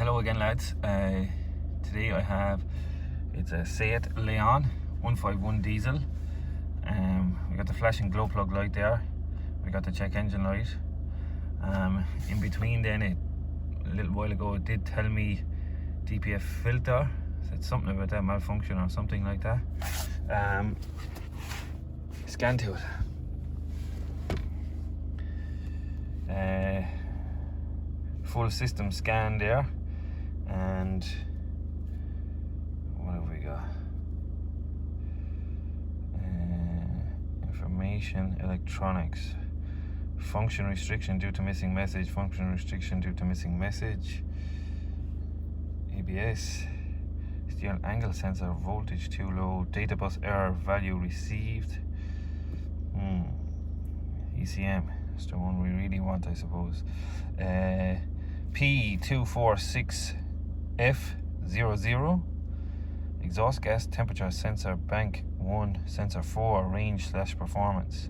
Hello again, lads. Today I have, it's a Seat Leon 151 diesel. We got the flashing glow plug light there. We got the check engine light. In between then, a little while ago, it did tell me DPF filter. Said something about that malfunction or something like that. Scan to it. Full system scan there, and what have we got? Information, electronics, function restriction due to missing message, function restriction due to missing message, ABS, steering angle sensor, voltage too low, data bus error, value received, ECM, that's the one we really want, I suppose. P246F00, exhaust gas temperature sensor, bank 1, sensor 4, range / performance.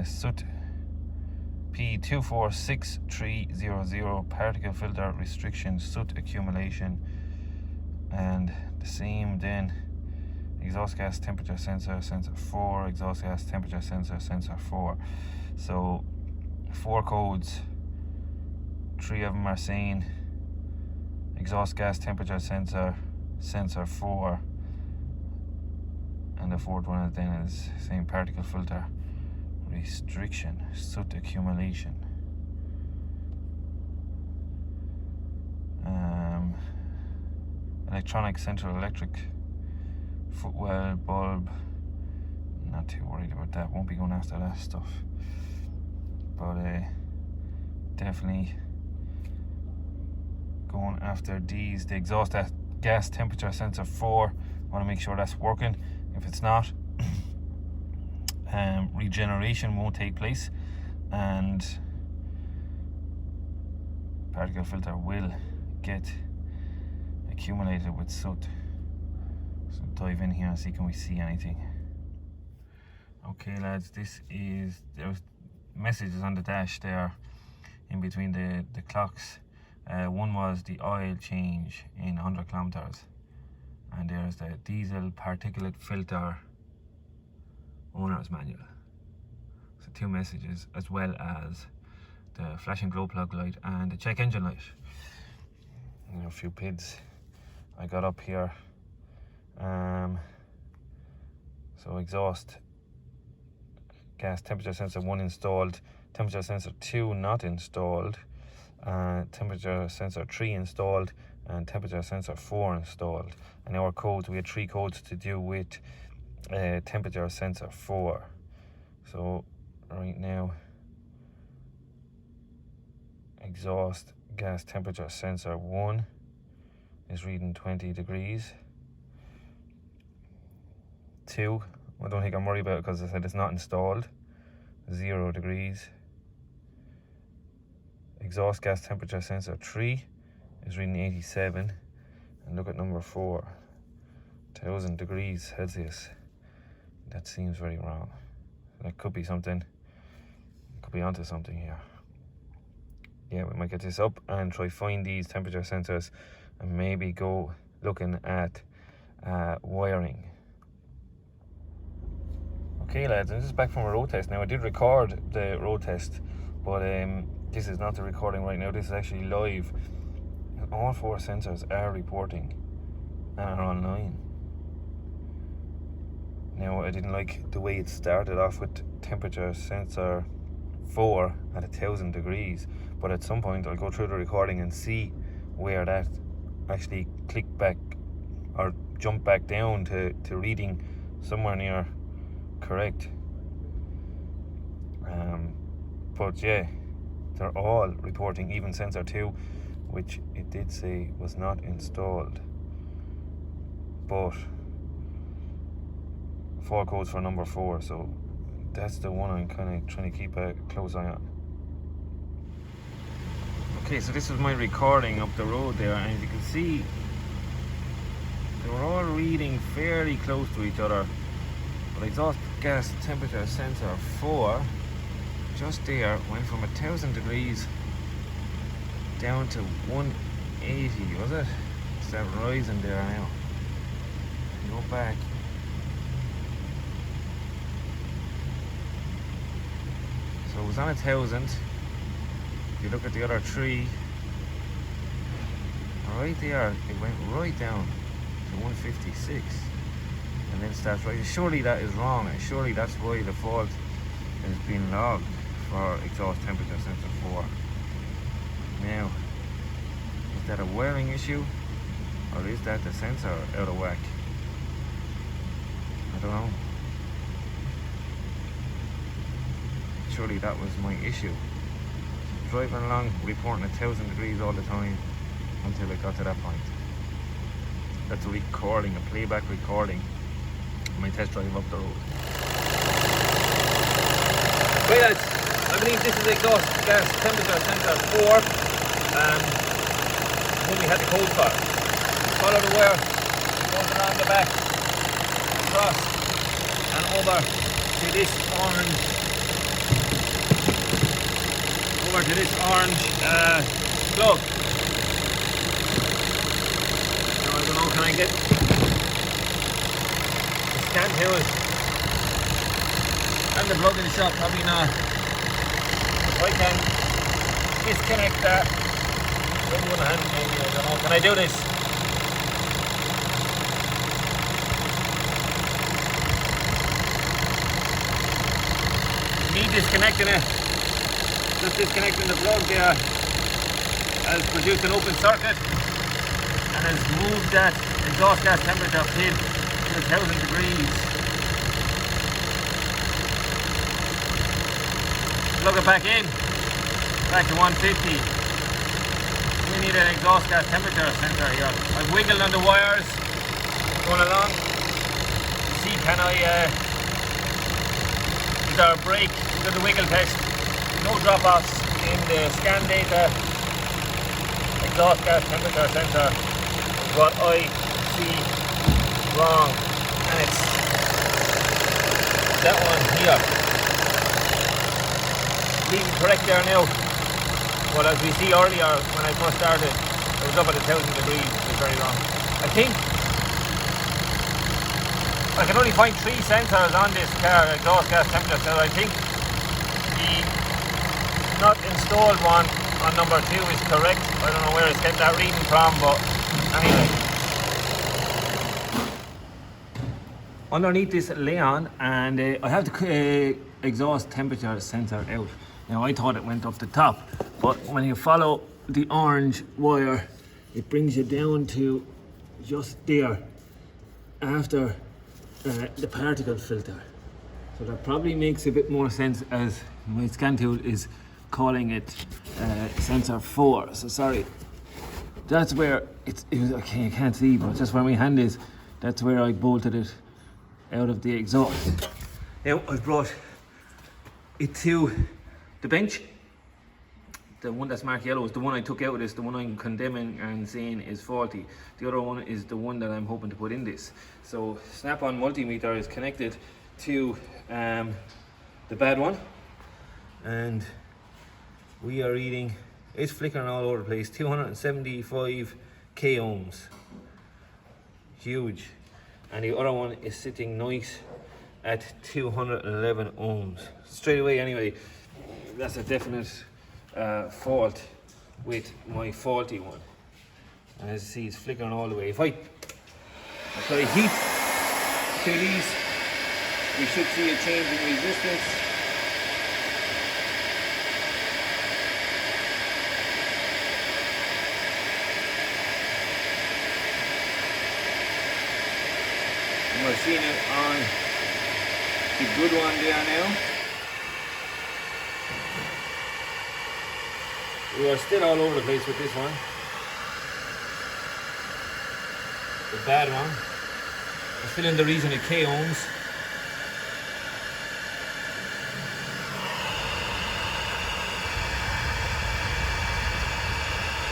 Soot P246300, particle filter restriction, soot accumulation. And the same then, exhaust gas temperature sensor, sensor 4, exhaust gas temperature sensor, sensor 4. So 4 codes. 3 of them are saying exhaust gas temperature sensor, sensor 4, and the 4th one then is saying particle filter restriction, soot accumulation. Electronic central electric, footwell, bulb, not too worried about that, won't be going after that stuff, but definitely going after these. The exhaust gas temperature sensor 4, want to make sure that's working. If it's not, regeneration won't take place and particle filter will get accumulated with soot. So dive in here and see, can we see anything? Okay lads, there's messages on the dash there in between the clocks. One was the oil change in 100 kilometers, and there's the diesel particulate filter owner's manual. So 2 messages, as well as the flashing glow plug light and the check engine light. And a few PIDs I got up here. So exhaust gas temperature sensor 1 installed, temperature sensor 2 not installed, temperature sensor 3 installed, and temperature sensor 4 installed. And our codes, we had 3 codes to do with temperature sensor 4. So right now, exhaust gas temperature sensor 1 is reading 20 degrees. 2, I don't think I'm worried about it because I said it's not installed, 0 degrees. Exhaust gas temperature sensor 3 is reading 87, and look at number 4, 1000 degrees Celsius. That seems very wrong. That could be something, could be onto something here. Yeah, we might get this up and try find these temperature sensors and maybe go looking at wiring. Okay lads, this is back from a road test. Now I did record the road test, but this is not the recording right now, this is actually live. All 4 sensors are reporting and are online. Now I didn't like the way it started off with temperature sensor 4 at 1000 degrees, but at some point I'll go through the recording and see where that actually clicked back or jumped back down to reading somewhere near correct. But yeah, they're all reporting, even sensor 2, which it did say was not installed, but 4 codes for number 4, so that's the one I'm kind of trying to keep a close eye on. Okay, so this was my recording up the road there, and you can see they were all reading fairly close to each other, but exhaust gas temperature sensor 4 just there went from 1000 degrees down to 80, was it? Start rising there now. Go back. So it was on 1,000. If you look at the other three, right there, it went right down to 156 and then starts rising. Surely that is wrong, and surely that's why the fault is being logged for exhaust temperature sensor 4. Now, is that a wiring issue, or is that the sensor out of whack? I don't know. Surely that was my issue. Driving along, reporting 1,000 degrees all the time until it got to that point. That's a recording, a playback recording of my test drive up the road. Right lads, I believe this is exhaust gas temperature sensor 4. When we had the cold spot. Follow the wire, goes around the back, across and over to this orange plug. Now I don't know, can I get the scan to it and the plug in the shop? Probably not. If I can disconnect that with one hand, maybe, I don't know. Can I do this? Me disconnecting it, just disconnecting the plug there, has produced an open circuit and has moved that exhaust gas temperature pin to 1,000 degrees. Plug it back in, back to 150. We need an exhaust gas temperature sensor here. I've wiggled on the wires going along to see can I is there a break to the wiggle test. No drop-offs in the scan data. Exhaust gas temperature sensor is what I see wrong, and it's that one here. Leaving correct there now. Well, as we see earlier when I first started, it was up at 1,000 degrees, which is very wrong. I think I can only find 3 sensors on this car, exhaust gas temperature, so I think the not installed one on number 2 is correct. I don't know where it's getting that reading from, but anyway. Underneath this Leon, and I have the exhaust temperature sensor out. Now I thought it went up the top, but when you follow the orange wire, it brings you down to just there after the particle filter. So that probably makes a bit more sense, as my scan tool is calling it sensor 4. So sorry, that's where okay, you can't see, but just where my hand is, that's where I bolted it out of the exhaust. Now I've brought it to the bench. The one that's marked yellow is the one I took out. Is the one I'm condemning and saying is faulty. The other one is the one that I'm hoping to put in this. So snap-on multimeter is connected to the bad one, and we are reading, it's flickering all over the place, 275 k ohms. Huge. And the other one is sitting nice at 211 ohms. Straight away anyway, that's a definite fault with my faulty one. And as you see, it's flickering all the way. If I apply heat to these, we should see a change in resistance. And we're seeing it on the good one there now. We are still all over the place with this one. The bad one. I'm still in the region of K ohms.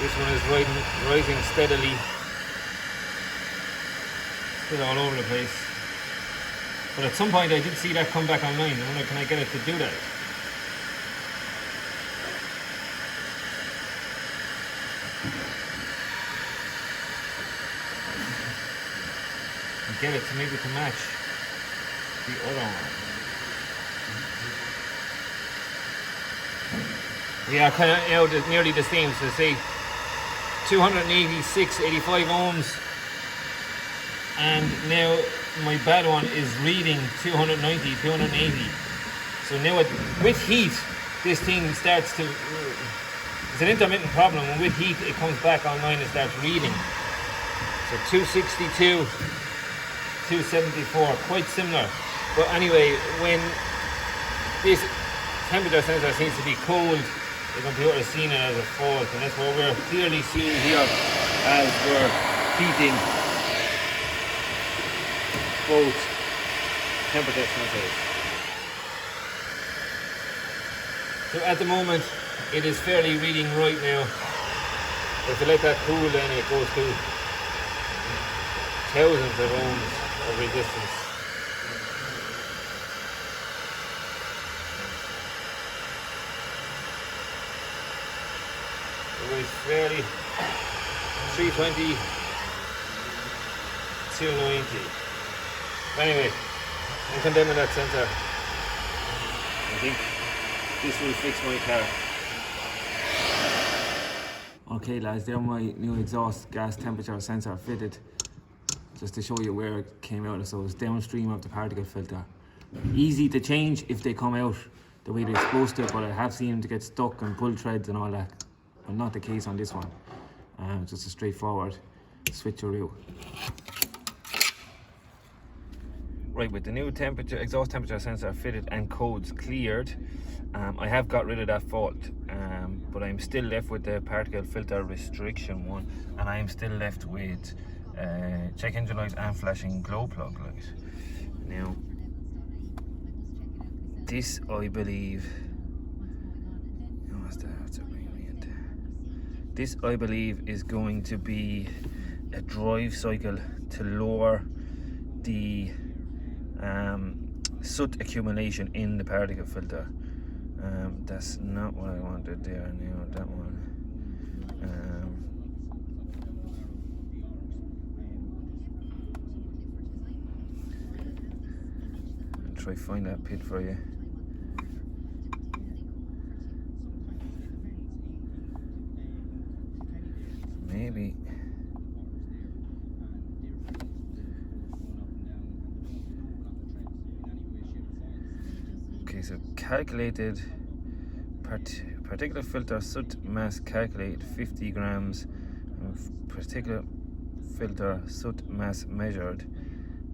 This one is rising steadily. Still all over the place. But at some point I did see that come back online. I wonder, can I get it to do that? get it to maybe to match the other one. Yeah, kind of, you know, nearly the same. So say 286.85 ohms, and now my bad one is reading 290, 280. So now with heat, this thing starts to, it's an intermittent problem, and with heat it comes back online and starts reading. So 262, 274, quite similar. But anyway, when this temperature sensor seems to be cold, the computer is seeing it as a fault, and that's what we're clearly seeing here as we're heating both temperature sensors. So at the moment it is fairly reading right now. If you let that cool, then it goes to thousands of ohms of resistance. It's fairly 320, 290. Anyway, I'm condemning that sensor. I think this will fix my car. Okay lads, there my new exhaust gas temperature sensor fitted. Just to show you where it came out, so it's downstream of the particle filter. Easy to change if they come out the way they're supposed to, but I have seen them to get stuck and pull threads and all that. But not the case on this one. Just a straightforward switcheroo. Right, with the new exhaust temperature sensor fitted and codes cleared, I have got rid of that fault, but I'm still left with the particle filter restriction one, and I am still left with check engine light and flashing glow plug light. Now, this I believe, this I believe is going to be a drive cycle to lower the soot accumulation in the particle filter. That's not what I wanted there now, that one. I'll try find that pit for you. Maybe. Okay, so calculated particular filter soot mass calculated 50 grams, and particular filter soot mass measured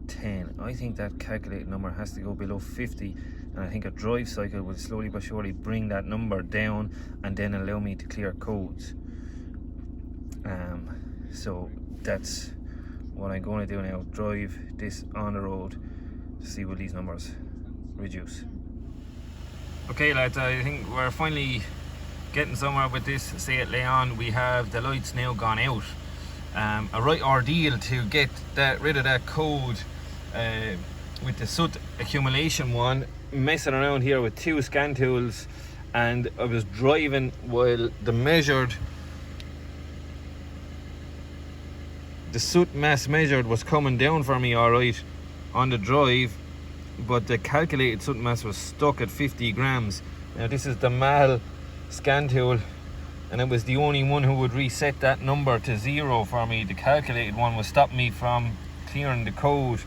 10. I think that calculated number has to go below 50, and I think a drive cycle will slowly but surely bring that number down and then allow me to clear codes. So that's what I'm going to do now, drive this on the road to see will these numbers reduce. Okay lads, I think we're finally getting somewhere with this Seat Leon. We have the lights now gone out. A right ordeal to get rid of that code with the soot accumulation one, messing around here with two scan tools, and I was driving while the soot mass measured was coming down for me alright on the drive, but the calculated soot mass was stuck at 50 grams. Now this is the MAL scan tool, and it was the only one who would reset that number to 0 for me. The calculated one was stopping me from clearing the code,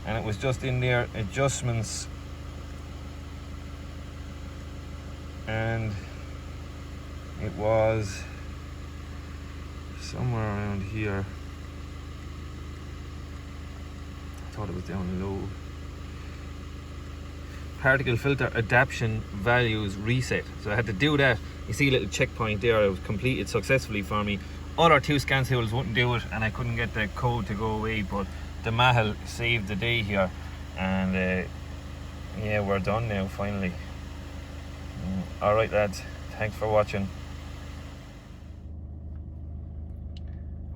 and it was just in their adjustments, and it was somewhere around here. I thought it was down low. Particle filter adaptation values reset. So I had to do that. You see a little checkpoint there. It was completed successfully for me. Other two scan tools wouldn't do it, and I couldn't get the code to go away, but the Mahal saved the day here, and yeah, we're done now finally. Alright lads, thanks for watching.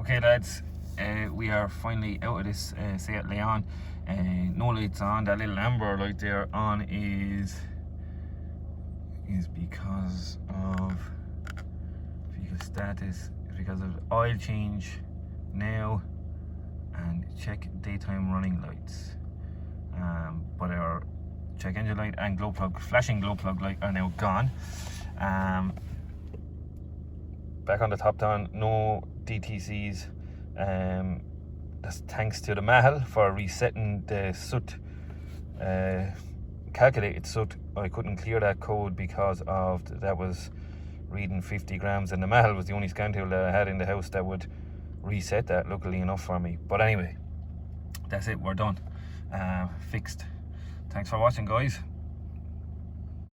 Okay lads, we are finally out of this Seat Leon. No lights on. That little amber light there on is because of vehicle status. It's because of the oil change now, and check daytime running lights. But our check engine light and glow plug, flashing glow plug light are now gone. Back on the top down, no DTCs. That's thanks to the Mahal for resetting the soot, calculated soot. I couldn't clear that code because of that was reading 50 grams, and the Mahal was the only scan tool that I had in the house that would reset that, luckily enough for me. But anyway, that's it, we're done. Fixed. Thanks for watching, guys.